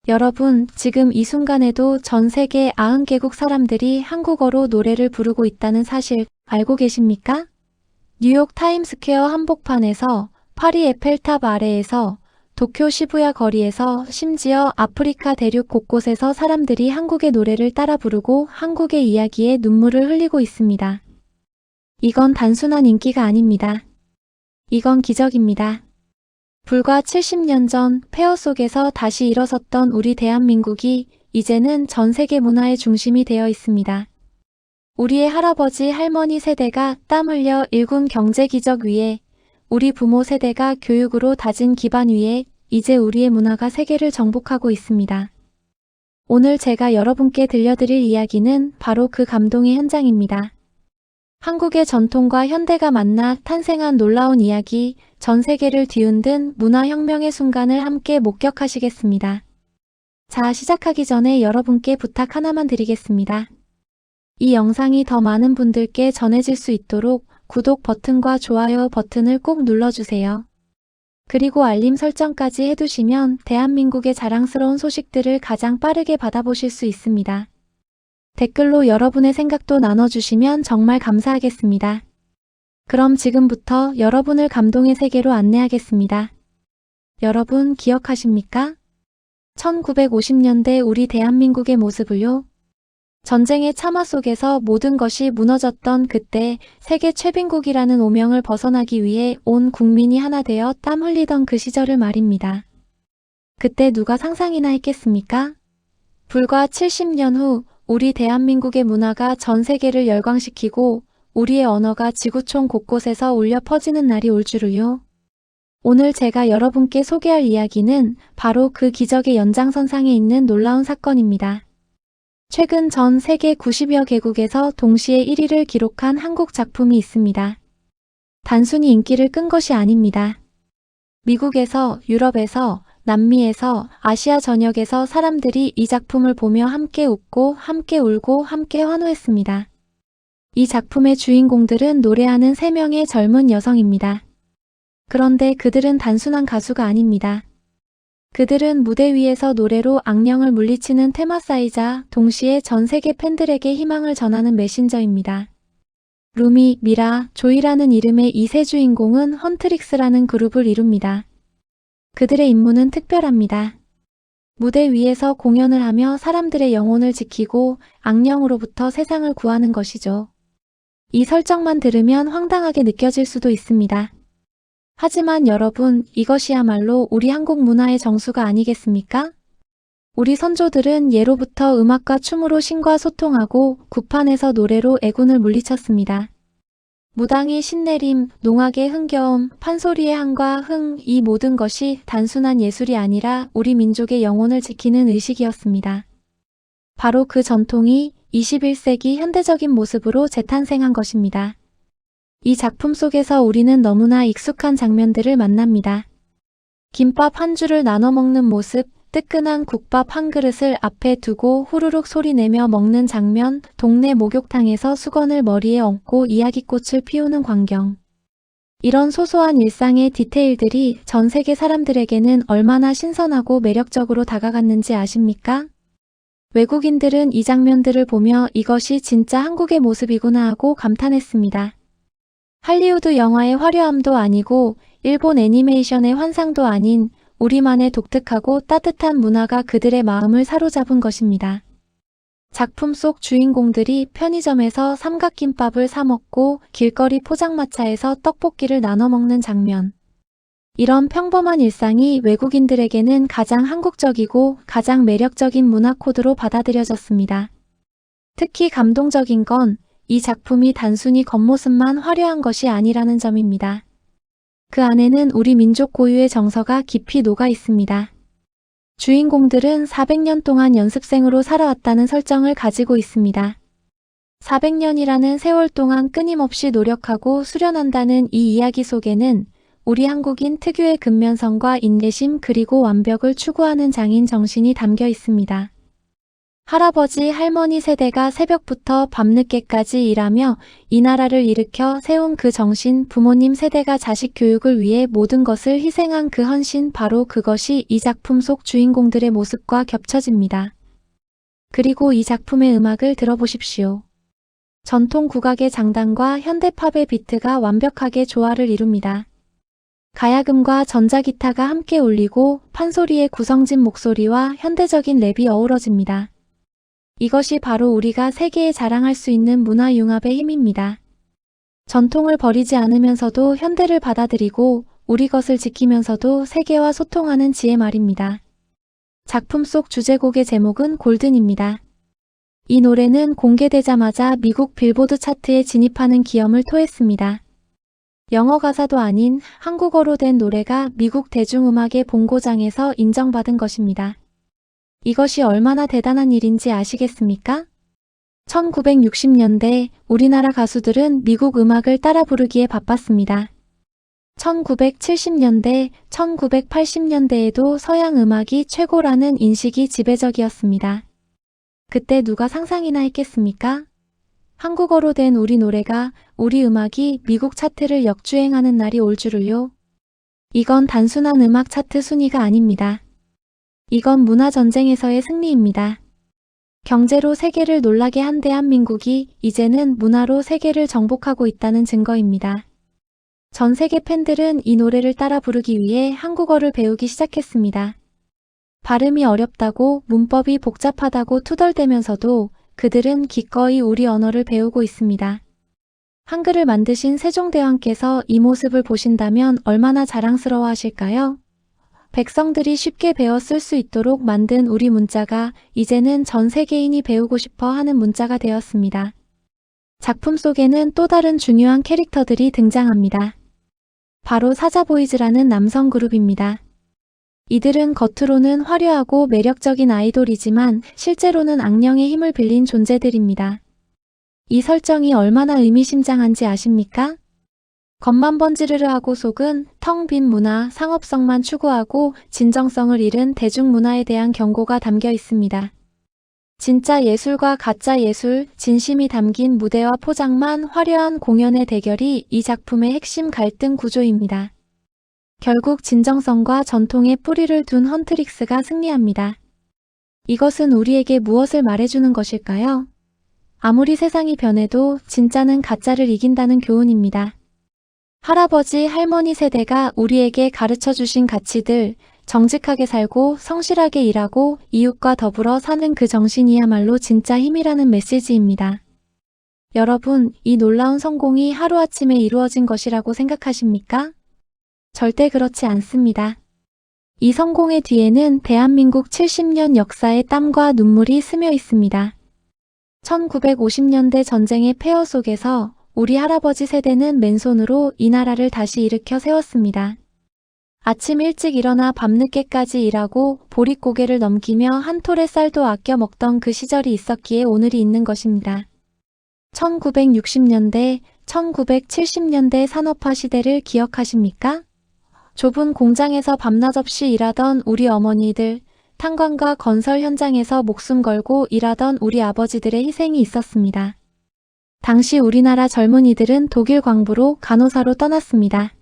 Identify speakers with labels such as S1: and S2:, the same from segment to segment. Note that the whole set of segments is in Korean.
S1: 여러분, 지금 이 순간에도 전 세계 90개국 사람들이 한국어로 노래를 부르고 있다는 사실 알고 계십니까? 뉴욕 타임스퀘어 한복판에서, 파리 에펠탑 아래에서, 도쿄 시부야 거리에서, 심지어 아프리카 대륙 곳곳에서 사람들이 한국의 노래를 따라 부르고 한국의 이야기에 눈물을 흘리고 있습니다. 이건 단순한 인기가 아닙니다. 이건 기적입니다. 불과 70년 전 폐허 속에서 다시 일어섰던 우리 대한민국이 이제는 전 세계 문화의 중심이 되어 있습니다. 우리의 할아버지 할머니 세대가 땀 흘려 일군 경제 기적 위에, 우리 부모 세대가 교육으로 다진 기반 위에 이제 우리의 문화가 세계를 정복하고 있습니다. 오늘 제가 여러분께 들려드릴 이야기는 바로 그 감동의 현장입니다. 한국의 전통과 현대가 만나 탄생한 놀라운 이야기, 전 세계를 뒤흔든 문화혁명의 순간을 함께 목격하시겠습니다. 자, 시작하기 전에 여러분께 부탁 하나만 드리겠습니다. 이 영상이 더 많은 분들께 전해질 수 있도록 구독 버튼과 좋아요 버튼을 꼭 눌러주세요. 그리고 알림 설정까지 해두시면 대한민국의 자랑스러운 소식들을 가장 빠르게 받아보실 수 있습니다. 댓글로 여러분의 생각도 나눠주시면 정말 감사하겠습니다. 그럼 지금부터 여러분을 감동의 세계로 안내하겠습니다. 여러분 기억하십니까? 1950년대 우리 대한민국의 모습을요. 전쟁의 참화 속에서 모든 것이 무너졌던 그때 세계 최빈국이라는 오명을 벗어나기 위해 온 국민이 하나 되어 땀 흘리던 그 시절을 말입니다. 그때 누가 상상이나 했겠습니까? 불과 70년 후 우리 대한민국의 문화가 전 세계를 열광시키고 우리의 언어가 지구촌 곳곳에서 울려 퍼지는 날이 올 줄을요. 오늘 제가 여러분께 소개할 이야기는 바로 그 기적의 연장선상에 있는 놀라운 사건입니다. 최근 전 세계 90여 개국에서 동시에 1위를 기록한 한국 작품이 있습니다. 단순히 인기를 끈 것이 아닙니다. 미국에서, 유럽에서, 남미에서, 아시아 전역에서 사람들이 이 작품을 보며 함께 웃고, 함께 울고, 함께 환호했습니다. 이 작품의 주인공들은 노래하는 3명의 젊은 여성입니다. 그런데 그들은 단순한 가수가 아닙니다. 그들은 무대 위에서 노래로 악령을 물리치는 테마사이자 동시에 전 세계 팬들에게 희망을 전하는 메신저입니다. 루미, 미라, 조이라는 이름의 이 세 주인공은 헌트릭스라는 그룹을 이룹니다. 그들의 임무는 특별합니다. 무대 위에서 공연을 하며 사람들의 영혼을 지키고 악령으로부터 세상을 구하는 것이죠. 이 설정만 들으면 황당하게 느껴질 수도 있습니다. 하지만 여러분, 이것이야말로 우리 한국 문화의 정수가 아니겠습니까? 우리 선조들은 예로부터 음악과 춤으로 신과 소통하고 구판에서 노래로 애군을 물리쳤습니다. 무당의 신내림, 농악의 흥겨움, 판소리의 한과 흥, 이 모든 것이 단순한 예술이 아니라 우리 민족의 영혼을 지키는 의식이었습니다. 바로 그 전통이 21세기 현대적인 모습으로 재탄생한 것입니다. 이 작품 속에서 우리는 너무나 익숙한 장면들을 만납니다. 김밥 한 줄을 나눠 먹는 모습, 뜨끈한 국밥 한 그릇을 앞에 두고 후루룩 소리내며 먹는 장면, 동네 목욕탕에서 수건을 머리에 얹고 이야기꽃을 피우는 광경. 이런 소소한 일상의 디테일들이 전 세계 사람들에게는 얼마나 신선하고 매력적으로 다가갔는지 아십니까? 외국인들은 이 장면들을 보며 이것이 진짜 한국의 모습이구나 하고 감탄했습니다. 할리우드 영화의 화려함도 아니고 일본 애니메이션의 환상도 아닌 우리만의 독특하고 따뜻한 문화가 그들의 마음을 사로잡은 것입니다. 작품 속 주인공들이 편의점에서 삼각김밥을 사 먹고 길거리 포장마차에서 떡볶이를 나눠 먹는 장면. 이런 평범한 일상이 외국인들에게는 가장 한국적이고 가장 매력적인 문화 코드로 받아들여졌습니다. 특히 감동적인 건 이 작품이 단순히 겉모습만 화려한 것이 아니라는 점입니다. 그 안에는 우리 민족 고유의 정서가 깊이 녹아 있습니다. 주인공들은 400년 동안 연습생으로 살아왔다는 설정을 가지고 있습니다. 400년이라는 세월 동안 끊임없이 노력하고 수련한다는 이 이야기 속에는 우리 한국인 특유의 근면성과 인내심 그리고 완벽을 추구하는 장인 정신이 담겨 있습니다. 할아버지, 할머니 세대가 새벽부터 밤늦게까지 일하며 이 나라를 일으켜 세운 그 정신, 부모님 세대가 자식 교육을 위해 모든 것을 희생한 그 헌신, 바로 그것이 이 작품 속 주인공들의 모습과 겹쳐집니다. 그리고 이 작품의 음악을 들어보십시오. 전통 국악의 장단과 현대팝의 비트가 완벽하게 조화를 이룹니다. 가야금과 전자기타가 함께 울리고 판소리의 구성진 목소리와 현대적인 랩이 어우러집니다. 이것이 바로 우리가 세계에 자랑할 수 있는 문화융합의 힘입니다. 전통을 버리지 않으면서도 현대를 받아들이고 우리 것을 지키면서도 세계와 소통하는 지혜 말입니다. 작품 속 주제곡의 제목은 골든입니다. 이 노래는 공개되자마자 미국 빌보드 차트에 진입하는 기염을 토했습니다. 영어 가사도 아닌 한국어로 된 노래가 미국 대중음악의 본고장에서 인정받은 것입니다. 이것이 얼마나 대단한 일인지 아시겠습니까? 1960년대 우리나라 가수들은 미국 음악을 따라 부르기에 바빴습니다. 1970년대, 1980년대에도 서양 음악이 최고라는 인식이 지배적이었습니다. 그때 누가 상상이나 했겠습니까? 한국어로 된 우리 노래가, 우리 음악이 미국 차트를 역주행하는 날이 올 줄을요. 이건 단순한 음악 차트 순위가 아닙니다. 이건 문화전쟁에서의 승리입니다. 경제로 세계를 놀라게 한 대한민국이 이제는 문화로 세계를 정복하고 있다는 증거입니다. 전 세계 팬들은 이 노래를 따라 부르기 위해 한국어를 배우기 시작했습니다. 발음이 어렵다고, 문법이 복잡하다고 투덜대면서도 그들은 기꺼이 우리 언어를 배우고 있습니다. 한글을 만드신 세종대왕께서 이 모습을 보신다면 얼마나 자랑스러워 하실까요? 백성들이 쉽게 배워 쓸 수 있도록 만든 우리 문자가 이제는 전 세계인이 배우고 싶어 하는 문자가 되었습니다. 작품 속에는 또 다른 중요한 캐릭터들이 등장합니다. 바로 사자보이즈라는 남성 그룹입니다. 이들은 겉으로는 화려하고 매력적인 아이돌이지만 실제로는 악령의 힘을 빌린 존재들입니다. 이 설정이 얼마나 의미심장한지 아십니까? 겉만 번지르르하고 속은 텅 빈 문화, 상업성만 추구하고 진정성을 잃은 대중문화에 대한 경고가 담겨 있습니다. 진짜 예술과 가짜 예술, 진심이 담긴 무대와 포장만 화려한 공연의 대결이 이 작품의 핵심 갈등 구조입니다. 결국 진정성과 전통의 뿌리를 둔 헌트릭스가 승리합니다. 이것은 우리에게 무엇을 말해주는 것일까요? 아무리 세상이 변해도 진짜는 가짜를 이긴다는 교훈입니다. 할아버지, 할머니 세대가 우리에게 가르쳐 주신 가치들, 정직하게 살고 성실하게 일하고 이웃과 더불어 사는 그 정신이야말로 진짜 힘이라는 메시지입니다. 여러분, 이 놀라운 성공이 하루아침에 이루어진 것이라고 생각하십니까? 절대 그렇지 않습니다. 이 성공의 뒤에는 대한민국 70년 역사의 땀과 눈물이 스며 있습니다. 1950년대 전쟁의 폐허 속에서 우리 할아버지 세대는 맨손으로 이 나라를 다시 일으켜 세웠습니다. 아침 일찍 일어나 밤늦게까지 일하고 보릿고개를 넘기며 한 톨의 쌀도 아껴 먹던 그 시절이 있었기에 오늘이 있는 것입니다. 1960년대, 1970년대 산업화 시대를 기억하십니까? 좁은 공장에서 밤낮 없이 일하던 우리 어머니들, 탄광과 건설 현장에서 목숨 걸고 일하던 우리 아버지들의 희생이 있었습니다. 당시 우리나라 젊은이들은 독일 광부로 간호사로 떠났습니다.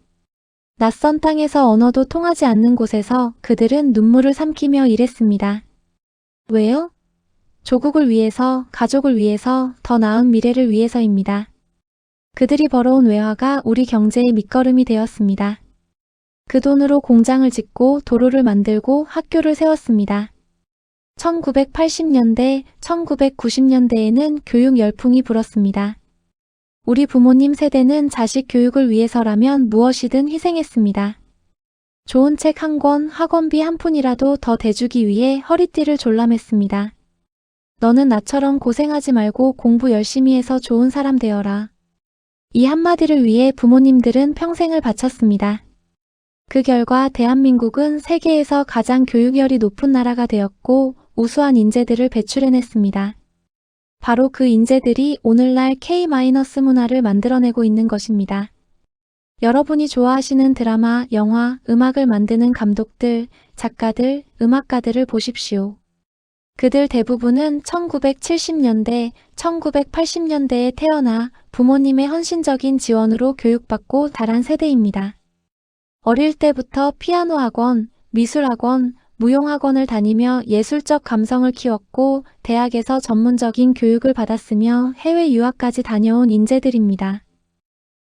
S1: 낯선 땅에서 언어도 통하지 않는 곳에서 그들은 눈물을 삼키며 일했습니다. 왜요? 조국을 위해서, 가족을 위해서, 더 나은 미래를 위해서입니다. 그들이 벌어온 외화가 우리 경제의 밑거름이 되었습니다. 그 돈으로 공장을 짓고 도로를 만들고 학교를 세웠습니다. 1980년대, 1990년대에는 교육 열풍이 불었습니다. 우리 부모님 세대는 자식 교육을 위해서라면 무엇이든 희생했습니다. 좋은 책 한 권, 학원비 한 푼이라도 더 대주기 위해 허리띠를 졸라맸습니다. 너는 나처럼 고생하지 말고 공부 열심히 해서 좋은 사람 되어라. 이 한마디를 위해 부모님들은 평생을 바쳤습니다. 그 결과 대한민국은 세계에서 가장 교육열이 높은 나라가 되었고 우수한 인재들을 배출해냈습니다. 바로 그 인재들이 오늘날 K- 문화를 만들어내고 있는 것입니다. 여러분이 좋아하시는 드라마, 영화, 음악을 만드는 감독들, 작가들, 음악가들을 보십시오. 그들 대부분은 1970년대, 1980년대에 태어나 부모님의 헌신적인 지원으로 교육받고 자란 세대입니다. 어릴 때부터 피아노 학원, 미술 학원, 무용학원을 다니며 예술적 감성을 키웠고 대학에서 전문적인 교육을 받았으며 해외 유학까지 다녀온 인재들입니다.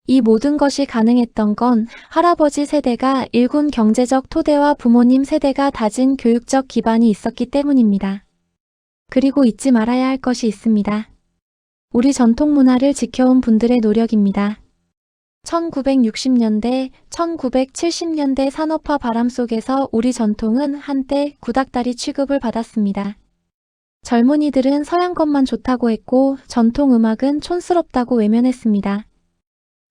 S1: 이 모든 것이 가능했던 건 할아버지 세대가 일군 경제적 토대와 부모님 세대가 다진 교육적 기반이 있었기 때문입니다. 그리고 잊지 말아야 할 것이 있습니다. 우리 전통 문화를 지켜온 분들의 노력입니다. 1960년대, 1970년대 산업화 바람 속에서 우리 전통은 한때 구닥다리 취급을 받았습니다. 젊은이들은 서양 것만 좋다고 했고 전통 음악은 촌스럽다고 외면했습니다.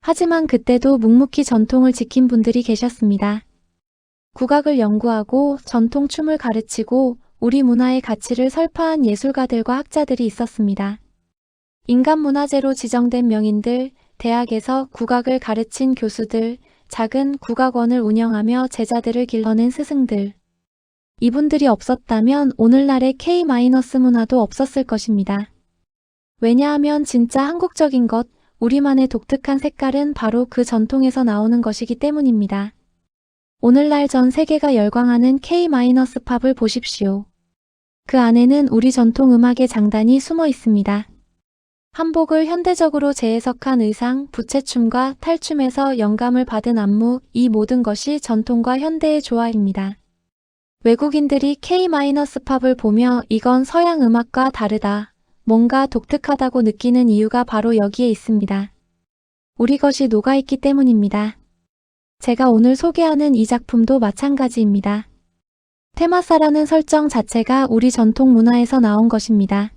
S1: 하지만 그때도 묵묵히 전통을 지킨 분들이 계셨습니다. 국악을 연구하고 전통 춤을 가르치고 우리 문화의 가치를 설파한 예술가들과 학자들이 있었습니다. 인간문화재로 지정된 명인들, 대학에서 국악을 가르친 교수들, 작은 국악원을 운영하며 제자들을 길러낸 스승들. 이분들이 없었다면 오늘날의 K-문화도 없었을 것입니다. 왜냐하면 진짜 한국적인 것, 우리만의 독특한 색깔은 바로 그 전통에서 나오는 것이기 때문입니다. 오늘날 전 세계가 열광하는 K-팝을 보십시오. 그 안에는 우리 전통 음악의 장단이 숨어 있습니다. 한복을 현대적으로 재해석한 의상, 부채춤과 탈춤에서 영감을 받은 안무, 이 모든 것이 전통과 현대의 조화입니다. 외국인들이 K-팝을 보며 이건 서양 음악과 다르다, 뭔가 독특하다고 느끼는 이유가 바로 여기에 있습니다. 우리 것이 녹아있기 때문입니다. 제가 오늘 소개하는 이 작품도 마찬가지입니다. 테마사라는 설정 자체가 우리 전통 문화에서 나온 것입니다.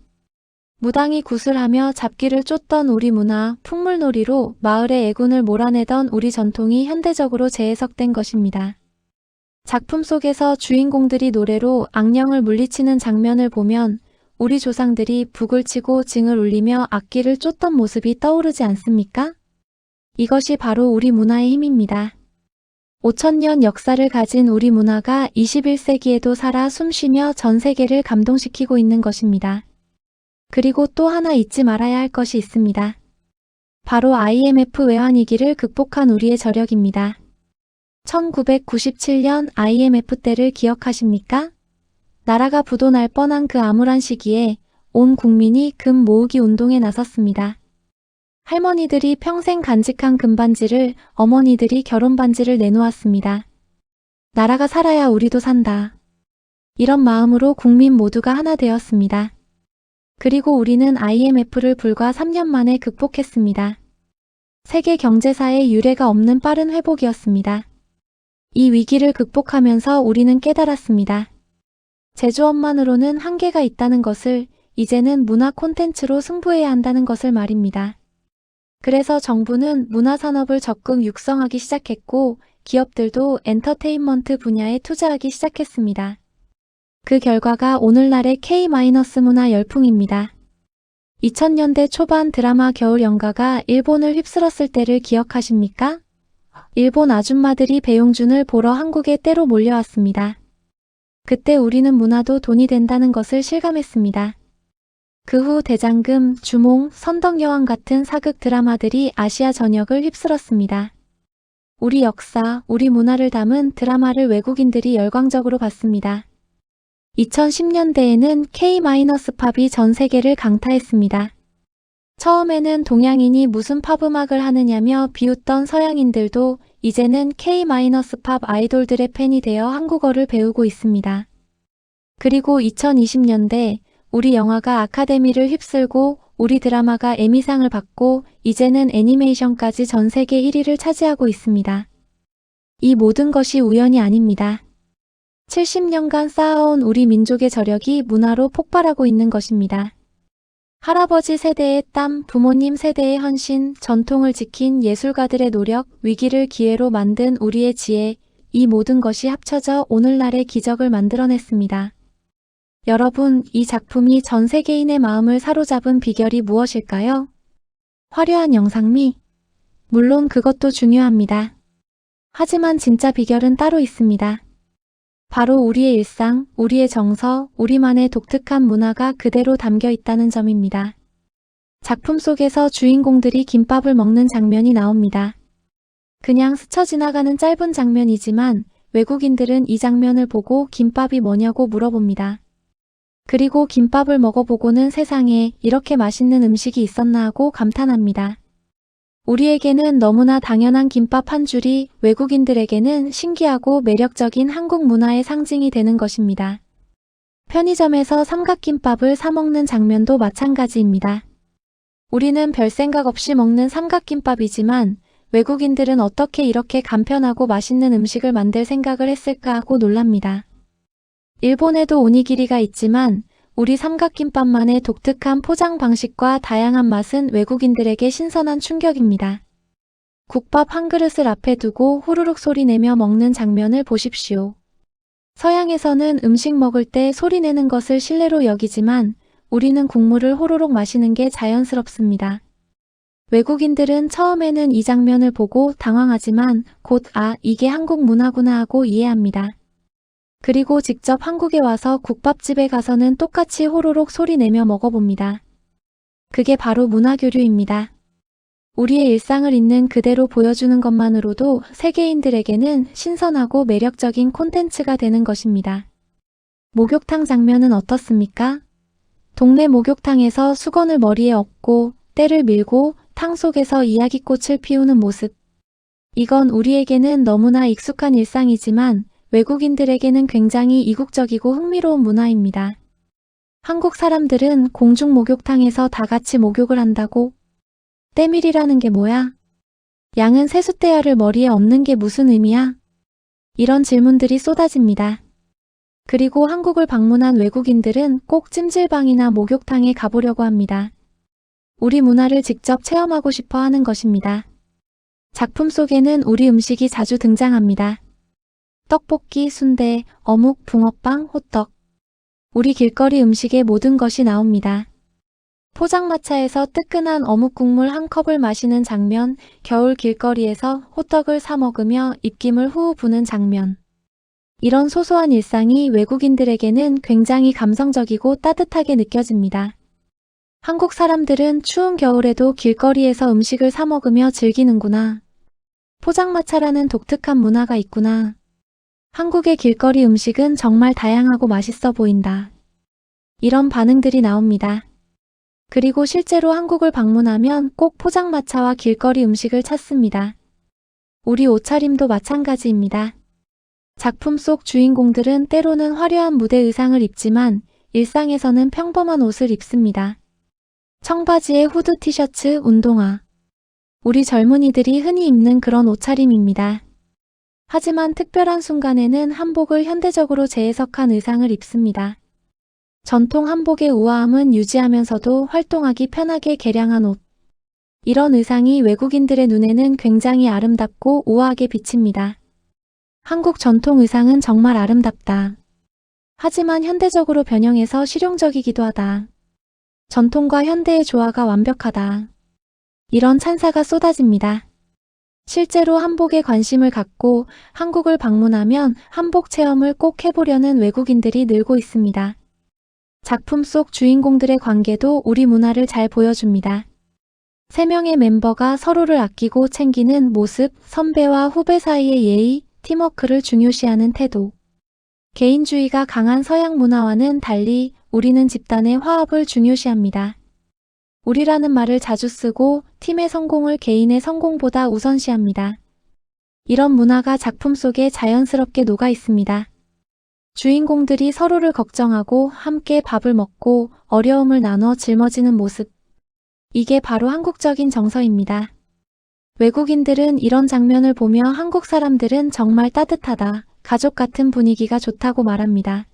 S1: 무당이 구슬하며 잡기를 쫓던 우리 문화, 풍물놀이로 마을의 애군을 몰아내던 우리 전통이 현대적으로 재해석된 것입니다. 작품 속에서 주인공들이 노래로 악령을 물리치는 장면을 보면 우리 조상들이 북을 치고 징을 울리며 악기를 쫓던 모습이 떠오르지 않습니까? 이것이 바로 우리 문화의 힘입니다. 5,000년 역사를 가진 우리 문화가 21세기에도 살아 숨쉬며 전 세계를 감동시키고 있는 것입니다. 그리고 또 하나 잊지 말아야 할 것이 있습니다. 바로 IMF 외환위기를 극복한 우리의 저력입니다. 1997년 IMF 때를 기억하십니까? 나라가 부도날 뻔한 그 암울한 시기에 온 국민이 금 모으기 운동에 나섰습니다. 할머니들이 평생 간직한 금반지를, 어머니들이 결혼반지를 내놓았습니다. 나라가 살아야 우리도 산다. 이런 마음으로 국민 모두가 하나 되었습니다. 그리고 우리는 IMF를 불과 3년 만에 극복했습니다. 세계 경제사에 유례가 없는 빠른 회복이었습니다. 이 위기를 극복하면서 우리는 깨달았습니다. 제조업만으로는 한계가 있다는 것을, 이제는 문화 콘텐츠로 승부해야 한다는 것을 말입니다. 그래서 정부는 문화산업을 적극 육성하기 시작했고 기업들도 엔터테인먼트 분야에 투자하기 시작했습니다. 그 결과가 오늘날의 K-문화 열풍입니다. 2000년대 초반 드라마 겨울연가가 일본을 휩쓸었을 때를 기억하십니까? 일본 아줌마들이 배용준을 보러 한국에 때로 몰려왔습니다. 그때 우리는 문화도 돈이 된다는 것을 실감했습니다. 그 후 대장금, 주몽, 선덕여왕 같은 사극 드라마들이 아시아 전역을 휩쓸었습니다. 우리 역사, 우리 문화를 담은 드라마를 외국인들이 열광적으로 봤습니다. 2010년대에는 K-팝이 전 세계를 강타했습니다. 처음에는 동양인이 무슨 팝음악을 하느냐며 비웃던 서양인들도 이제는 K-팝 아이돌들의 팬이 되어 한국어를 배우고 있습니다. 그리고 2020년대 우리 영화가 아카데미를 휩쓸고 우리 드라마가 에미상을 받고 이제는 애니메이션까지 전 세계 1위를 차지하고 있습니다. 이 모든 것이 우연이 아닙니다. 70년간 쌓아온 우리 민족의 저력이 문화로 폭발하고 있는 것입니다. 할아버지 세대의 땀, 부모님 세대의 헌신, 전통을 지킨 예술가들의 노력, 위기를 기회로 만든 우리의 지혜, 이 모든 것이 합쳐져 오늘날의 기적을 만들어냈습니다. 여러분, 이 작품이 전 세계인의 마음을 사로잡은 비결이 무엇일까요? 화려한 영상미? 물론 그것도 중요합니다. 하지만 진짜 비결은 따로 있습니다. 바로 우리의 일상, 우리의 정서, 우리만의 독특한 문화가 그대로 담겨 있다는 점입니다. 작품 속에서 주인공들이 김밥을 먹는 장면이 나옵니다. 그냥 스쳐 지나가는 짧은 장면이지만 외국인들은 이 장면을 보고 김밥이 뭐냐고 물어봅니다. 그리고 김밥을 먹어보고는 세상에 이렇게 맛있는 음식이 있었나 하고 감탄합니다. 우리에게는 너무나 당연한 김밥 한 줄이 외국인들에게는 신기하고 매력적인 한국 문화의 상징이 되는 것입니다. 편의점에서 삼각김밥을 사 먹는 장면도 마찬가지입니다. 우리는 별 생각 없이 먹는 삼각김밥이지만 외국인들은 어떻게 이렇게 간편하고 맛있는 음식을 만들 생각을 했을까 하고 놀랍니다. 일본에도 오니기리가 있지만 우리 삼각김밥만의 독특한 포장 방식과 다양한 맛은 외국인들에게 신선한 충격입니다. 국밥 한 그릇을 앞에 두고 후루룩 소리 내며 먹는 장면을 보십시오. 서양에서는 음식 먹을 때 소리 내는 것을 실례로 여기지만 우리는 국물을 호로록 마시는 게 자연스럽습니다. 외국인들은 처음에는 이 장면을 보고 당황하지만 곧 이게 한국 문화구나 하고 이해합니다. 그리고 직접 한국에 와서 국밥집에 가서는 똑같이 호로록 소리 내며 먹어봅니다. 그게 바로 문화교류입니다. 우리의 일상을 있는 그대로 보여주는 것만으로도 세계인들에게는 신선하고 매력적인 콘텐츠가 되는 것입니다. 목욕탕 장면은 어떻습니까? 동네 목욕탕에서 수건을 머리에 얹고 때를 밀고 탕 속에서 이야기꽃을 피우는 모습. 이건 우리에게는 너무나 익숙한 일상이지만 외국인들에게는 굉장히 이국적이고 흥미로운 문화입니다. 한국 사람들은 공중 목욕탕에서 다 같이 목욕을 한다고? 때밀이라는 게 뭐야? 양은 세숫대야를 머리에 얹는 게 무슨 의미야? 이런 질문들이 쏟아집니다. 그리고 한국을 방문한 외국인들은 꼭 찜질방이나 목욕탕에 가보려고 합니다. 우리 문화를 직접 체험하고 싶어 하는 것입니다. 작품 속에는 우리 음식이 자주 등장합니다. 떡볶이, 순대, 어묵, 붕어빵, 호떡. 우리 길거리 음식의 모든 것이 나옵니다. 포장마차에서 뜨끈한 어묵 국물 한 컵을 마시는 장면, 겨울 길거리에서 호떡을 사 먹으며 입김을 후후 부는 장면. 이런 소소한 일상이 외국인들에게는 굉장히 감성적이고 따뜻하게 느껴집니다. 한국 사람들은 추운 겨울에도 길거리에서 음식을 사 먹으며 즐기는구나. 포장마차라는 독특한 문화가 있구나. 한국의 길거리 음식은 정말 다양하고 맛있어 보인다. 이런 반응들이 나옵니다. 그리고 실제로 한국을 방문하면 꼭 포장마차와 길거리 음식을 찾습니다. 우리 옷차림도 마찬가지입니다. 작품 속 주인공들은 때로는 화려한 무대 의상을 입지만 일상에서는 평범한 옷을 입습니다. 청바지에 후드 티셔츠, 운동화. 우리 젊은이들이 흔히 입는 그런 옷차림입니다. 하지만 특별한 순간에는 한복을 현대적으로 재해석한 의상을 입습니다. 전통 한복의 우아함은 유지하면서도 활동하기 편하게 개량한 옷. 이런 의상이 외국인들의 눈에는 굉장히 아름답고 우아하게 비칩니다. 한국 전통 의상은 정말 아름답다. 하지만 현대적으로 변형해서 실용적이기도 하다. 전통과 현대의 조화가 완벽하다. 이런 찬사가 쏟아집니다. 실제로 한복에 관심을 갖고 한국을 방문하면 한복 체험을 꼭 해보려는 외국인들이 늘고 있습니다. 작품 속 주인공들의 관계도 우리 문화를 잘 보여줍니다. 3명의 멤버가 서로를 아끼고 챙기는 모습, 선배와 후배 사이의 예의, 팀워크를 중요시하는 태도. 개인주의가 강한 서양 문화와는 달리 우리는 집단의 화합을 중요시합니다. 우리라는 말을 자주 쓰고 팀의 성공을 개인의 성공보다 우선시합니다. 이런 문화가 작품 속에 자연스럽게 녹아 있습니다. 주인공들이 서로를 걱정하고 함께 밥을 먹고 어려움을 나눠 짊어지는 모습. 이게 바로 한국적인 정서입니다. 외국인들은 이런 장면을 보며 한국 사람들은 정말 따뜻하다, 가족 같은 분위기가 좋다고 말합니다.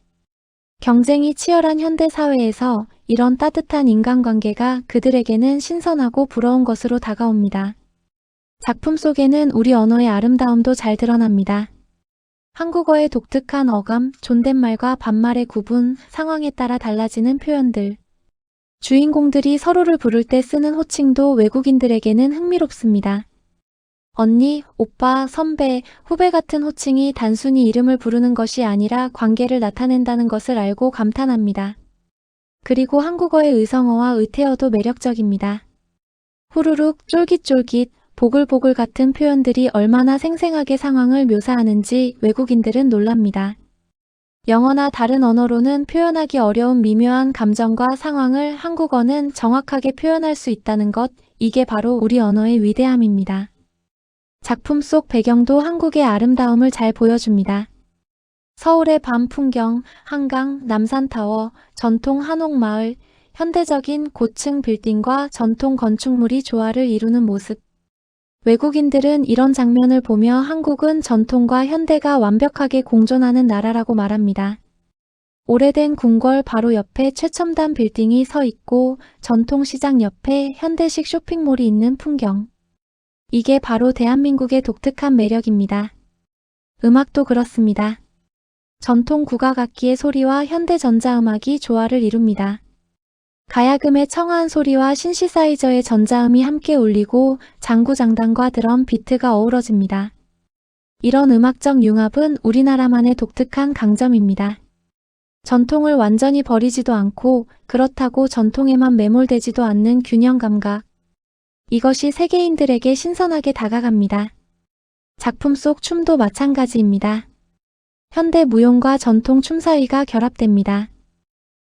S1: 경쟁이 치열한 현대 사회에서 이런 따뜻한 인간관계가 그들에게는 신선하고 부러운 것으로 다가옵니다. 작품 속에는 우리 언어의 아름다움도 잘 드러납니다. 한국어의 독특한 어감, 존댓말과 반말의 구분, 상황에 따라 달라지는 표현들. 주인공들이 서로를 부를 때 쓰는 호칭도 외국인들에게는 흥미롭습니다. 언니, 오빠, 선배, 후배 같은 호칭이 단순히 이름을 부르는 것이 아니라 관계를 나타낸다는 것을 알고 감탄합니다. 그리고 한국어의 의성어와 의태어도 매력적입니다. 후루룩, 쫄깃쫄깃, 보글보글 같은 표현들이 얼마나 생생하게 상황을 묘사하는지 외국인들은 놀랍니다. 영어나 다른 언어로는 표현하기 어려운 미묘한 감정과 상황을 한국어는 정확하게 표현할 수 있다는 것, 이게 바로 우리 언어의 위대함입니다. 작품 속 배경도 한국의 아름다움을 잘 보여줍니다. 서울의 밤 풍경, 한강, 남산타워, 전통 한옥마을, 현대적인 고층 빌딩과 전통 건축물이 조화를 이루는 모습. 외국인들은 이런 장면을 보며 한국은 전통과 현대가 완벽하게 공존하는 나라라고 말합니다. 오래된 궁궐 바로 옆에 최첨단 빌딩이 서 있고 전통시장 옆에 현대식 쇼핑몰이 있는 풍경. 이게 바로 대한민국의 독특한 매력입니다. 음악도 그렇습니다. 전통 국악악기의 소리와 현대 전자음악이 조화를 이룹니다. 가야금의 청아한 소리와 신시사이저의 전자음이 함께 울리고 장구장단과 드럼 비트가 어우러집니다. 이런 음악적 융합은 우리나라만의 독특한 강점입니다. 전통을 완전히 버리지도 않고 그렇다고 전통에만 매몰되지도 않는 균형 감각. 이것이 세계인들에게 신선하게 다가갑니다. 작품 속 춤도 마찬가지입니다. 현대 무용과 전통 춤 사이가 결합됩니다.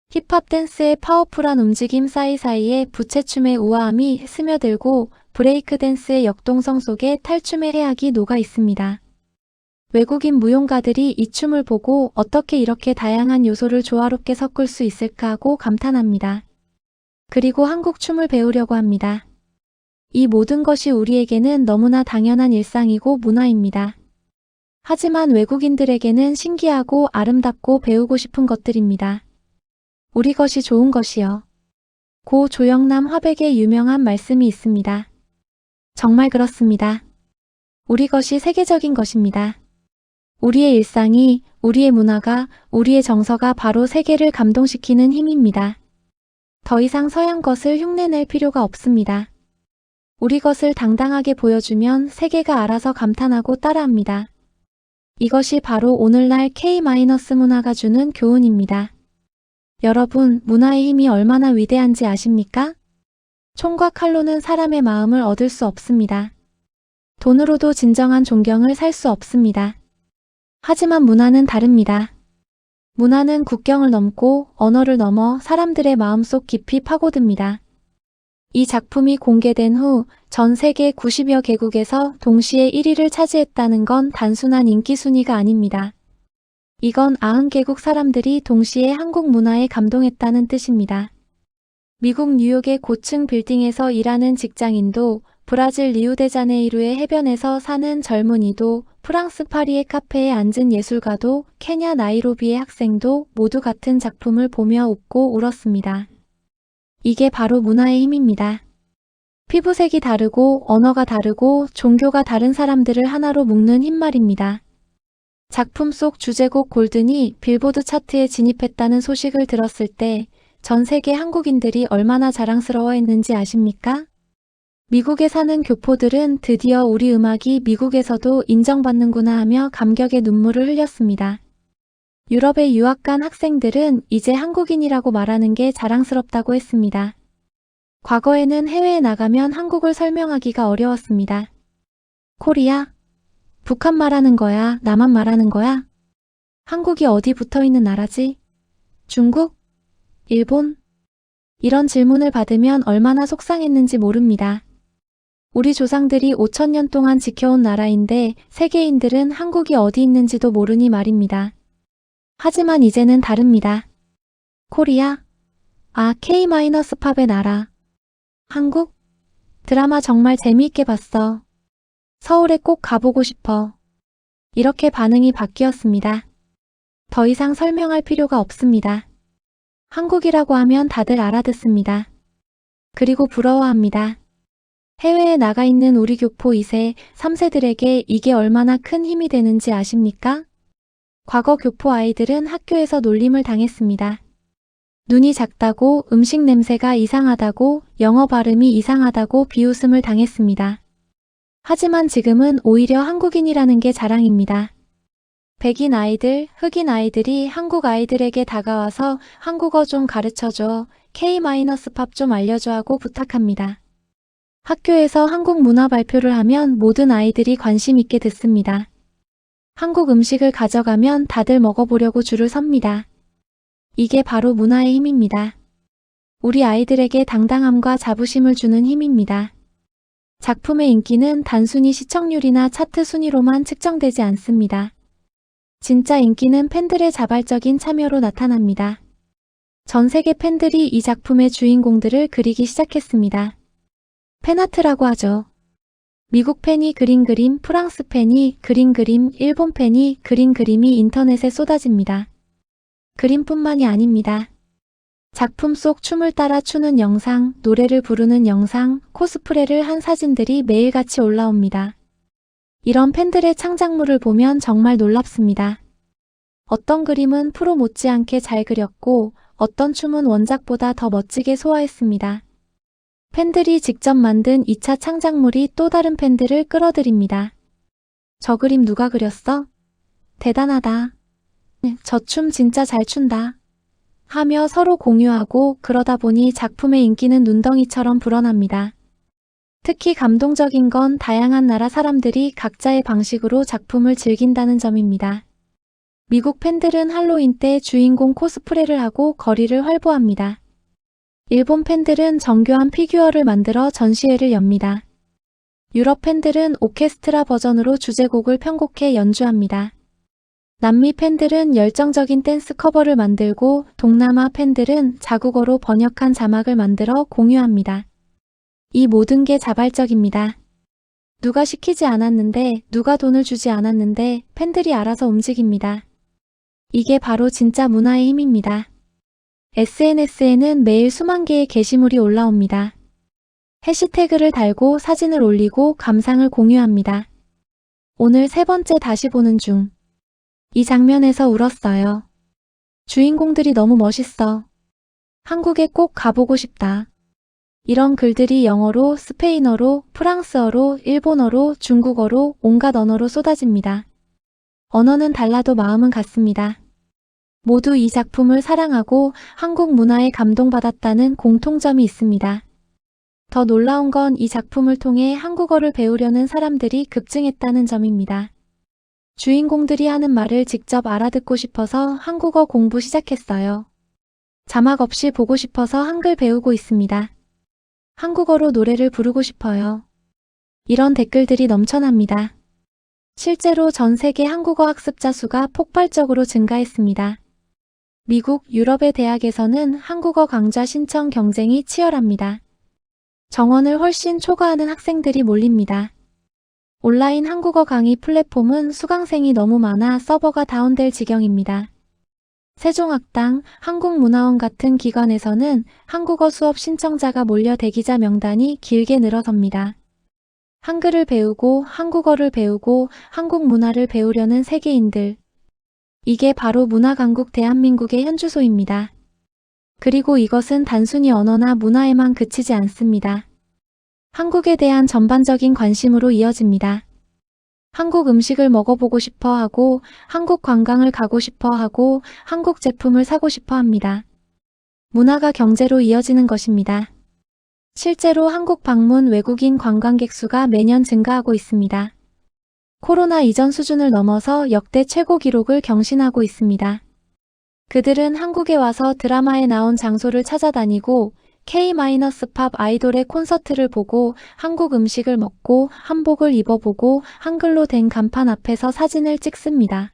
S1: 힙합 댄스의 파워풀한 움직임 사이사이에 부채춤의 우아함이 스며들고 브레이크 댄스의 역동성 속에 탈춤의 해악이 녹아 있습니다. 외국인 무용가들이 이 춤을 보고 어떻게 이렇게 다양한 요소를 조화롭게 섞을 수 있을까 하고 감탄합니다. 그리고 한국 춤을 배우려고 합니다. 이 모든 것이 우리에게는 너무나 당연한 일상이고 문화입니다. 하지만 외국인들에게는 신기하고 아름답고 배우고 싶은 것들입니다. 우리 것이 좋은 것이요. 고 조영남 화백의 유명한 말씀이 있습니다. 정말 그렇습니다. 우리 것이 세계적인 것입니다. 우리의 일상이, 우리의 문화가, 우리의 정서가 바로 세계를 감동시키는 힘입니다. 더 이상 서양 것을 흉내낼 필요가 없습니다. 우리 것을 당당하게 보여주면 세계가 알아서 감탄하고 따라합니다. 이것이 바로 오늘날 K-문화가 주는 교훈입니다. 여러분, 문화의 힘이 얼마나 위대한지 아십니까? 총과 칼로는 사람의 마음을 얻을 수 없습니다. 돈으로도 진정한 존경을 살 수 없습니다. 하지만 문화는 다릅니다. 문화는 국경을 넘고 언어를 넘어 사람들의 마음속 깊이 파고듭니다. 이 작품이 공개된 후 전 세계 90여 개국에서 동시에 1위를 차지했다는 건 단순한 인기 순위가 아닙니다. 이건 90개국 사람들이 동시에 한국 문화에 감동했다는 뜻입니다. 미국 뉴욕의 고층 빌딩에서 일하는 직장인도, 브라질 리우데자네이루의 해변에서 사는 젊은이도, 프랑스 파리의 카페에 앉은 예술가도, 케냐 나이로비의 학생도 모두 같은 작품을 보며 웃고 울었습니다. 이게 바로 문화의 힘입니다. 피부색이 다르고 언어가 다르고 종교가 다른 사람들을 하나로 묶는 힘 말입니다. 작품 속 주제곡 골든이 빌보드 차트에 진입했다는 소식을 들었을 때 전 세계 한국인들이 얼마나 자랑스러워했는지 아십니까? 미국에 사는 교포들은 드디어 우리 음악이 미국에서도 인정받는구나 하며 감격의 눈물을 흘렸습니다. 유럽에 유학 간 학생들은 이제 한국인이라고 말하는 게 자랑스럽다고 했습니다. 과거에는 해외에 나가면 한국을 설명하기가 어려웠습니다. 코리아? 북한 말하는 거야? 남한 말하는 거야? 한국이 어디 붙어 있는 나라지? 중국? 일본? 이런 질문을 받으면 얼마나 속상했는지 모릅니다. 우리 조상들이 5,000년 동안 지켜온 나라인데 세계인들은 한국이 어디 있는지도 모르니 말입니다. 하지만 이제는 다릅니다. 코리아? 아, K-팝의 나라. 한국? 드라마 정말 재미있게 봤어. 서울에 꼭 가보고 싶어. 이렇게 반응이 바뀌었습니다. 더 이상 설명할 필요가 없습니다. 한국이라고 하면 다들 알아듣습니다. 그리고 부러워합니다. 해외에 나가 있는 우리 교포 2세, 3세들에게 이게 얼마나 큰 힘이 되는지 아십니까? 과거 교포 아이들은 학교에서 놀림을 당했습니다. 눈이 작다고, 음식 냄새가 이상하다고, 영어 발음이 이상하다고 비웃음을 당했습니다. 하지만 지금은 오히려 한국인이라는 게 자랑입니다. 백인 아이들, 흑인 아이들이 한국 아이들에게 다가와서 한국어 좀 가르쳐줘, K-팝 좀 알려줘 하고 부탁합니다. 학교에서 한국 문화 발표를 하면 모든 아이들이 관심 있게 듣습니다. 한국 음식을 가져가면 다들 먹어보려고 줄을 섭니다. 이게 바로 문화의 힘입니다. 우리 아이들에게 당당함과 자부심을 주는 힘입니다. 작품의 인기는 단순히 시청률이나 차트 순위로만 측정되지 않습니다. 진짜 인기는 팬들의 자발적인 참여로 나타납니다. 전 세계 팬들이 이 작품의 주인공들을 그리기 시작했습니다. 팬아트라고 하죠. 미국 팬이 그린 그림, 프랑스 팬이 그린 그림, 일본 팬이 그린 그림이 인터넷에 쏟아집니다. 그림뿐만이 아닙니다. 작품 속 춤을 따라 추는 영상, 노래를 부르는 영상, 코스프레를 한 사진들이 매일같이 올라옵니다. 이런 팬들의 창작물을 보면 정말 놀랍습니다. 어떤 그림은 프로 못지않게 잘 그렸고 어떤 춤은 원작보다 더 멋지게 소화했습니다. 팬들이 직접 만든 2차 창작물이 또 다른 팬들을 끌어들입니다. 저 그림 누가 그렸어? 대단하다. 저 춤 진짜 잘 춘다. 하며 서로 공유하고 그러다 보니 작품의 인기는 눈덩이처럼 불어납니다. 특히 감동적인 건 다양한 나라 사람들이 각자의 방식으로 작품을 즐긴다는 점입니다. 미국 팬들은 할로윈 때 주인공 코스프레를 하고 거리를 활보합니다. 일본 팬들은 정교한 피규어를 만들어 전시회를 엽니다. 유럽 팬들은 오케스트라 버전으로 주제곡을 편곡해 연주합니다. 남미 팬들은 열정적인 댄스 커버를 만들고 동남아 팬들은 자국어로 번역한 자막을 만들어 공유합니다. 이 모든 게 자발적입니다. 누가 시키지 않았는데, 누가 돈을 주지 않았는데 팬들이 알아서 움직입니다. 이게 바로 진짜 문화의 힘입니다. SNS에는 매일 수만 개의 게시물이 올라옵니다. 해시태그를 달고 사진을 올리고 감상을 공유합니다. 오늘 세 번째 다시 보는 중. 이 장면에서 울었어요. 주인공들이 너무 멋있어. 한국에 꼭 가보고 싶다. 이런 글들이 영어로, 스페인어로, 프랑스어로, 일본어로, 중국어로 온갖 언어로 쏟아집니다. 언어는 달라도 마음은 같습니다. 모두 이 작품을 사랑하고 한국 문화에 감동받았다는 공통점이 있습니다. 더 놀라운 건 이 작품을 통해 한국어를 배우려는 사람들이 급증했다는 점입니다. 주인공들이 하는 말을 직접 알아듣고 싶어서 한국어 공부 시작했어요. 자막 없이 보고 싶어서 한글 배우고 있습니다. 한국어로 노래를 부르고 싶어요. 이런 댓글들이 넘쳐납니다. 실제로 전 세계 한국어 학습자 수가 폭발적으로 증가했습니다. 미국, 유럽의 대학에서는 한국어 강좌 신청 경쟁이 치열합니다. 정원을 훨씬 초과하는 학생들이 몰립니다. 온라인 한국어 강의 플랫폼은 수강생이 너무 많아 서버가 다운될 지경입니다. 세종학당, 한국문화원 같은 기관에서는 한국어 수업 신청자가 몰려 대기자 명단이 길게 늘어섭니다. 한글을 배우고 한국어를 배우고 한국 문화를 배우려는 세계인들. 이게 바로 문화강국 대한민국의 현주소입니다. 그리고 이것은 단순히 언어나 문화에만 그치지 않습니다. 한국에 대한 전반적인 관심으로 이어집니다. 한국 음식을 먹어보고 싶어 하고, 한국 관광을 가고 싶어 하고, 한국 제품을 사고 싶어 합니다. 문화가 경제로 이어지는 것입니다. 실제로 한국 방문 외국인 관광객 수가 매년 증가하고 있습니다. 코로나 이전 수준을 넘어서 역대 최고 기록을 경신하고 있습니다. 그들은 한국에 와서 드라마에 나온 장소를 찾아다니고 K-팝 아이돌의 콘서트를 보고 한국 음식을 먹고 한복을 입어보고 한글로 된 간판 앞에서 사진을 찍습니다.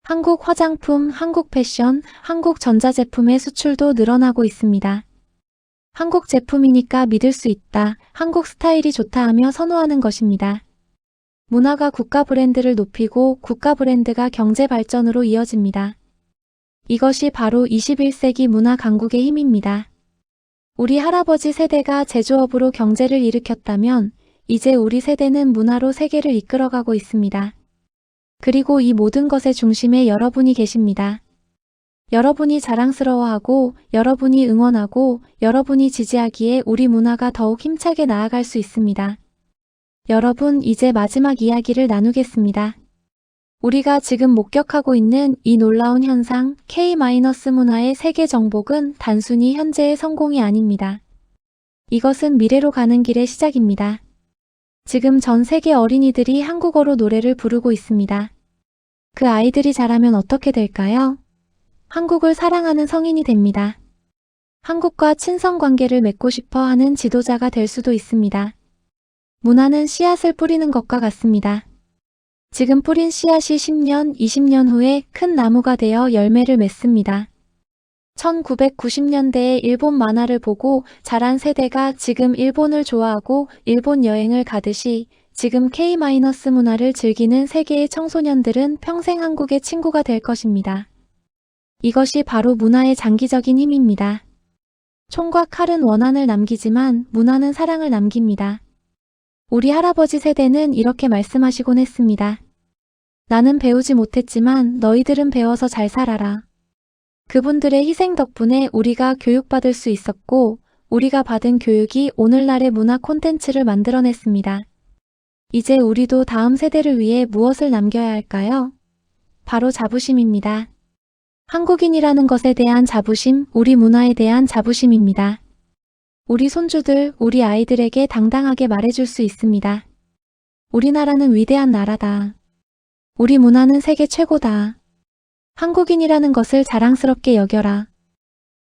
S1: 한국 화장품, 한국 패션, 한국 전자제품의 수출도 늘어나고 있습니다. 한국 제품이니까 믿을 수 있다, 한국 스타일이 좋다 하며 선호하는 것입니다. 문화가 국가 브랜드를 높이고 국가 브랜드가 경제 발전으로 이어집니다. 이것이 바로 21세기 문화 강국의 힘입니다. 우리 할아버지 세대가 제조업으로 경제를 일으켰다면 이제 우리 세대는 문화로 세계를 이끌어가고 있습니다. 그리고 이 모든 것의 중심에 여러분이 계십니다. 여러분이 자랑스러워하고 여러분이 응원하고 여러분이 지지하기에 우리 문화가 더욱 힘차게 나아갈 수 있습니다. 여러분, 이제 마지막 이야기를 나누겠습니다. 우리가 지금 목격하고 있는 이 놀라운 현상, K-문화의 세계 정복은 단순히 현재의 성공이 아닙니다. 이것은 미래로 가는 길의 시작입니다. 지금 전 세계 어린이들이 한국어로 노래를 부르고 있습니다. 그 아이들이 자라면 어떻게 될까요? 한국을 사랑하는 성인이 됩니다. 한국과 친선 관계를 맺고 싶어 하는 지도자가 될 수도 있습니다. 문화는 씨앗을 뿌리는 것과 같습니다. 지금 뿌린 씨앗이 10년, 20년 후에 큰 나무가 되어 열매를 맺습니다. 1990년대에 일본 만화를 보고 자란 세대가 지금 일본을 좋아하고 일본 여행을 가듯이 지금 K-문화를 즐기는 세계의 청소년들은 평생 한국의 친구가 될 것입니다. 이것이 바로 문화의 장기적인 힘입니다. 총과 칼은 원한을 남기지만 문화는 사랑을 남깁니다. 우리 할아버지 세대는 이렇게 말씀하시곤 했습니다. 나는 배우지 못했지만 너희들은 배워서 잘 살아라. 그분들의 희생 덕분에 우리가 교육받을 수 있었고 우리가 받은 교육이 오늘날의 문화 콘텐츠를 만들어냈습니다. 이제 우리도 다음 세대를 위해 무엇을 남겨야 할까요? 바로 자부심입니다. 한국인이라는 것에 대한 자부심, 우리 문화에 대한 자부심입니다. 우리 손주들, 우리 아이들에게 당당하게 말해줄 수 있습니다. 우리나라는 위대한 나라다. 우리 문화는 세계 최고다. 한국인이라는 것을 자랑스럽게 여겨라.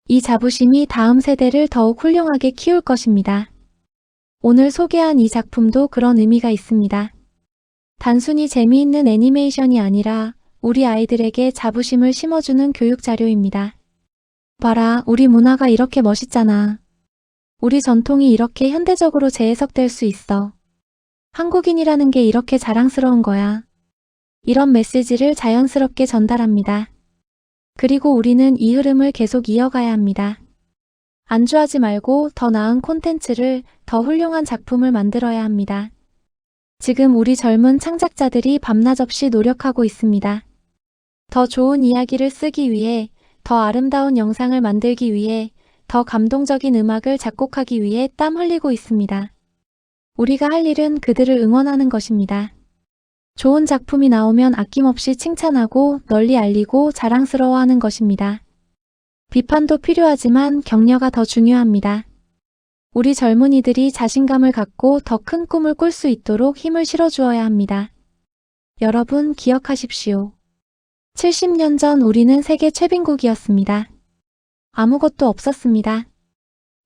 S1: 이 자부심이 다음 세대를 더욱 훌륭하게 키울 것입니다. 오늘 소개한 이 작품도 그런 의미가 있습니다. 단순히 재미있는 애니메이션이 아니라 우리 아이들에게 자부심을 심어주는 교육 자료입니다. 봐라, 우리 문화가 이렇게 멋있잖아. 우리 전통이 이렇게 현대적으로 재해석될 수 있어. 한국인이라는 게 이렇게 자랑스러운 거야. 이런 메시지를 자연스럽게 전달합니다. 그리고 우리는 이 흐름을 계속 이어가야 합니다. 안주하지 말고 더 나은 콘텐츠를, 더 훌륭한 작품을 만들어야 합니다. 지금 우리 젊은 창작자들이 밤낮 없이 노력하고 있습니다. 더 좋은 이야기를 쓰기 위해, 더 아름다운 영상을 만들기 위해, 더 감동적인 음악을 작곡하기 위해 땀 흘리고 있습니다. 우리가 할 일은 그들을 응원하는 것입니다. 좋은 작품이 나오면 아낌없이 칭찬하고 널리 알리고 자랑스러워하는 것입니다. 비판도 필요하지만 격려가 더 중요합니다. 우리 젊은이들이 자신감을 갖고 더 큰 꿈을 꿀 수 있도록 힘을 실어주어야 합니다. 여러분 기억하십시오. 70년 전 우리는 세계 최빈국이었습니다. 아무것도 없었습니다.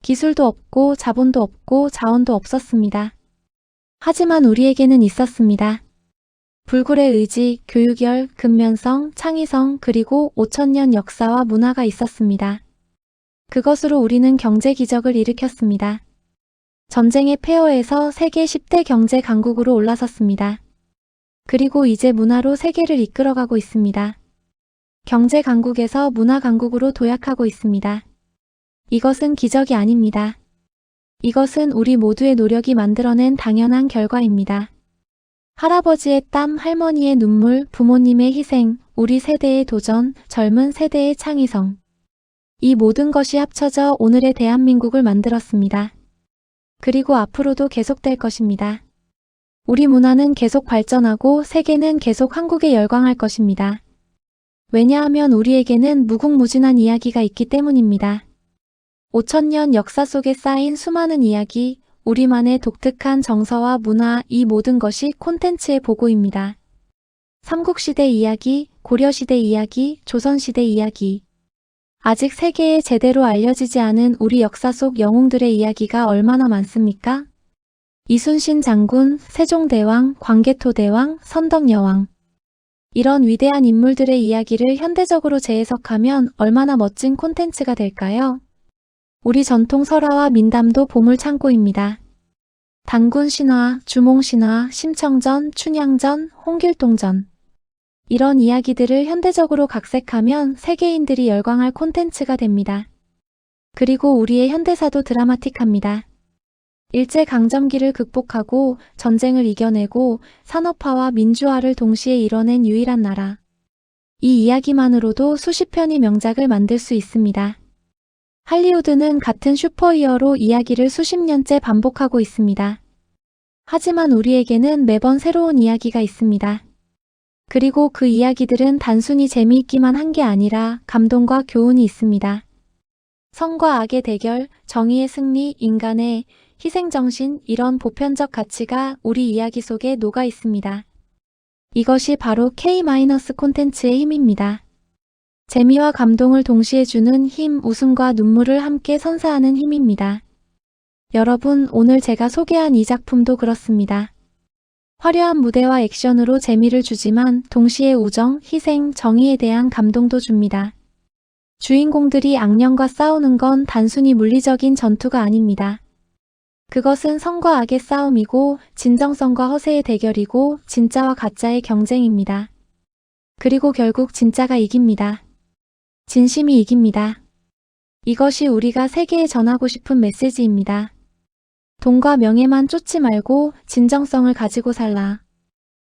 S1: 기술도 없고 자본도 없고 자원도 없었습니다. 하지만 우리에게는 있었습니다. 불굴의 의지, 교육열, 근면성, 창의성, 그리고 5,000년 역사와 문화가 있었습니다. 그것으로 우리는 경제 기적을 일으켰습니다. 전쟁의 폐허에서 세계 10대 경제 강국으로 올라섰습니다. 그리고 이제 문화로 세계를 이끌어가고 있습니다. 경제 강국에서 문화 강국으로 도약하고 있습니다. 이것은 기적이 아닙니다. 이것은 우리 모두의 노력이 만들어낸 당연한 결과입니다. 할아버지의 땀, 할머니의 눈물, 부모님의 희생, 우리 세대의 도전, 젊은 세대의 창의성. 이 모든 것이 합쳐져 오늘의 대한민국을 만들었습니다. 그리고 앞으로도 계속될 것입니다. 우리 문화는 계속 발전하고 세계는 계속 한국에 열광할 것입니다. 왜냐하면 우리에게는 무궁무진한 이야기가 있기 때문입니다. 5,000년 역사 속에 쌓인 수많은 이야기, 우리만의 독특한 정서와 문화, 이 모든 것이 콘텐츠의 보고입니다. 삼국시대 이야기, 고려시대 이야기, 조선시대 이야기. 아직 세계에 제대로 알려지지 않은 우리 역사 속 영웅들의 이야기가 얼마나 많습니까? 이순신 장군, 세종대왕, 광개토대왕, 선덕여왕. 이런 위대한 인물들의 이야기를 현대적으로 재해석하면 얼마나 멋진 콘텐츠가 될까요? 우리 전통 설화와 민담도 보물창고입니다. 단군 신화, 주몽 신화, 심청전, 춘향전, 홍길동전. 이런 이야기들을 현대적으로 각색하면 세계인들이 열광할 콘텐츠가 됩니다. 그리고 우리의 현대사도 드라마틱합니다. 일제강점기를 극복하고 전쟁을 이겨내고 산업화와 민주화를 동시에 이뤄낸 유일한 나라. 이 이야기만으로도 수십 편의 명작을 만들 수 있습니다. 할리우드는 같은 슈퍼히어로 이야기를 수십 년째 반복하고 있습니다. 하지만 우리에게는 매번 새로운 이야기가 있습니다. 그리고 그 이야기들은 단순히 재미있기만 한 게 아니라 감동과 교훈이 있습니다. 선과 악의 대결, 정의의 승리, 인간의 희생정신, 이런 보편적 가치가 우리 이야기 속에 녹아 있습니다. 이것이 바로 K- 콘텐츠의 힘입니다. 재미와 감동을 동시에 주는 힘, 웃음과 눈물을 함께 선사하는 힘입니다. 여러분, 오늘 제가 소개한 이 작품도 그렇습니다. 화려한 무대와 액션으로 재미를 주지만 동시에 우정, 희생, 정의에 대한 감동도 줍니다. 주인공들이 악령과 싸우는 건 단순히 물리적인 전투가 아닙니다. 그것은 선과 악의 싸움이고 진정성과 허세의 대결이고 진짜와 가짜의 경쟁입니다. 그리고 결국 진짜가 이깁니다. 진심이 이깁니다. 이것이 우리가 세계에 전하고 싶은 메시지입니다. 돈과 명예만 쫓지 말고 진정성을 가지고 살라.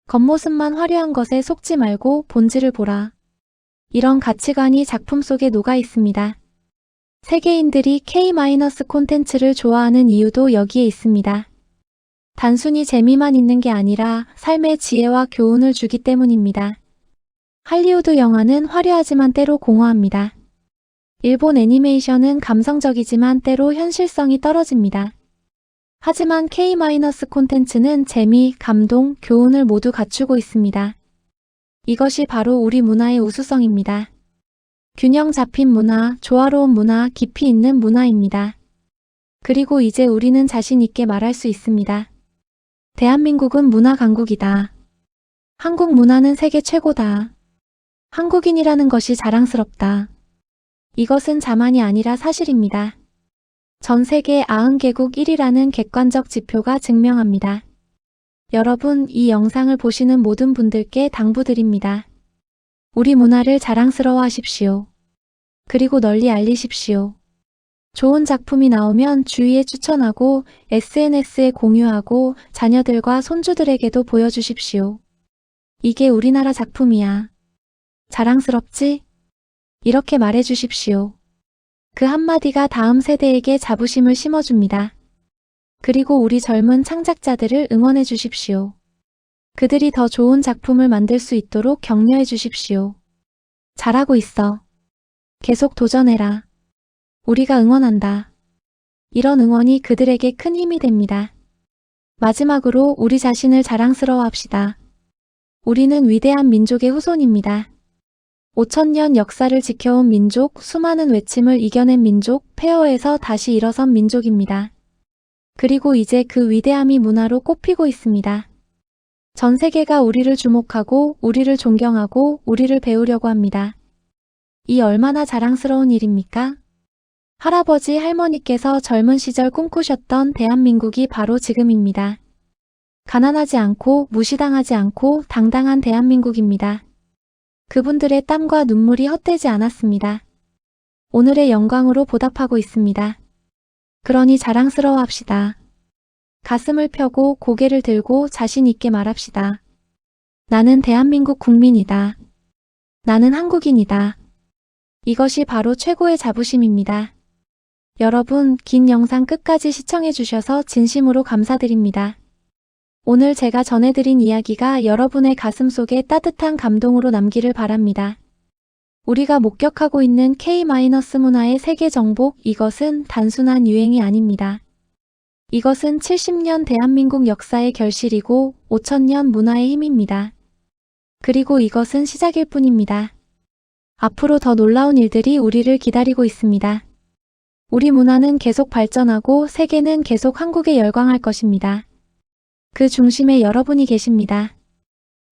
S1: 겉모습만 화려한 것에 속지 말고 본질을 보라. 이런 가치관이 작품 속에 녹아 있습니다. 세계인들이 K- 콘텐츠를 좋아하는 이유도 여기에 있습니다. 단순히 재미만 있는 게 아니라 삶의 지혜와 교훈을 주기 때문입니다. 할리우드 영화는 화려하지만 때로 공허합니다. 일본 애니메이션은 감성적이지만 때로 현실성이 떨어집니다. 하지만 K- 콘텐츠는 재미, 감동, 교훈을 모두 갖추고 있습니다. 이것이 바로 우리 문화의 우수성입니다. 균형 잡힌 문화, 조화로운 문화, 깊이 있는 문화입니다. 그리고 이제 우리는 자신 있게 말할 수 있습니다. 대한민국은 문화 강국이다. 한국 문화는 세계 최고다. 한국인이라는 것이 자랑스럽다. 이것은 자만이 아니라 사실입니다. 전 세계 90개국 1위라는 객관적 지표가 증명합니다. 여러분, 이 영상을 보시는 모든 분들께 당부드립니다. 우리 문화를 자랑스러워하십시오. 그리고 널리 알리십시오. 좋은 작품이 나오면 주위에 추천하고 SNS에 공유하고 자녀들과 손주들에게도 보여주십시오. 이게 우리나라 작품이야. 자랑스럽지? 이렇게 말해주십시오. 그 한마디가 다음 세대에게 자부심을 심어줍니다. 그리고 우리 젊은 창작자들을 응원해 주십시오. 그들이 더 좋은 작품을 만들 수 있도록 격려해 주십시오. 잘하고 있어. 계속 도전해라. 우리가 응원한다. 이런 응원이 그들에게 큰 힘이 됩니다. 마지막으로 우리 자신을 자랑스러워합시다. 우리는 위대한 민족의 후손입니다. 5000년 역사를 지켜온 민족, 수많은 외침을 이겨낸 민족, 폐허에서 다시 일어선 민족입니다. 그리고 이제 그 위대함이 문화로 꼽히고 있습니다. 전 세계가 우리를 주목하고 우리를 존경하고 우리를 배우려고 합니다. 이 얼마나 자랑스러운 일입니까? 할아버지, 할머니께서 젊은 시절 꿈꾸셨던 대한민국이 바로 지금입니다. 가난하지 않고 무시당하지 않고 당당한 대한민국입니다. 그분들의 땀과 눈물이 헛되지 않았습니다. 오늘의 영광으로 보답하고 있습니다. 그러니 자랑스러워합시다. 가슴을 펴고 고개를 들고 자신 있게 말합시다. 나는 대한민국 국민이다. 나는 한국인이다. 이것이 바로 최고의 자부심입니다. 여러분, 긴 영상 끝까지 시청해주셔서 진심으로 감사드립니다. 오늘 제가 전해드린 이야기가 여러분의 가슴 속에 따뜻한 감동으로 남기를 바랍니다. 우리가 목격하고 있는 K- 문화의 세계 정복, 이것은 단순한 유행이 아닙니다. 이것은 70년 대한민국 역사의 결실이고 5000년 문화의 힘입니다. 그리고 이것은 시작일 뿐입니다. 앞으로 더 놀라운 일들이 우리를 기다리고 있습니다. 우리 문화는 계속 발전하고 세계는 계속 한국에 열광할 것입니다. 그 중심에 여러분이 계십니다.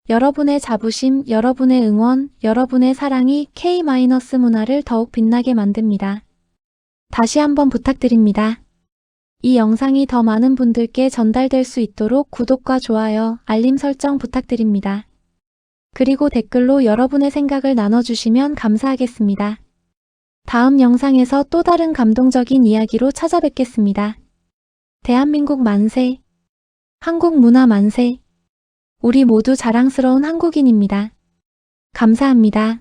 S1: 여러분의 자부심, 여러분의 응원, 여러분의 사랑이 K- 문화를 더욱 빛나게 만듭니다. 다시 한번 부탁드립니다. 이 영상이 더 많은 분들께 전달될 수 있도록 구독과 좋아요, 알림 설정 부탁드립니다. 그리고 댓글로 여러분의 생각을 나눠주시면 감사하겠습니다. 다음 영상에서 또 다른 감동적인 이야기로 찾아뵙겠습니다. 대한민국 만세! 한국 문화 만세! 우리 모두 자랑스러운 한국인입니다. 감사합니다.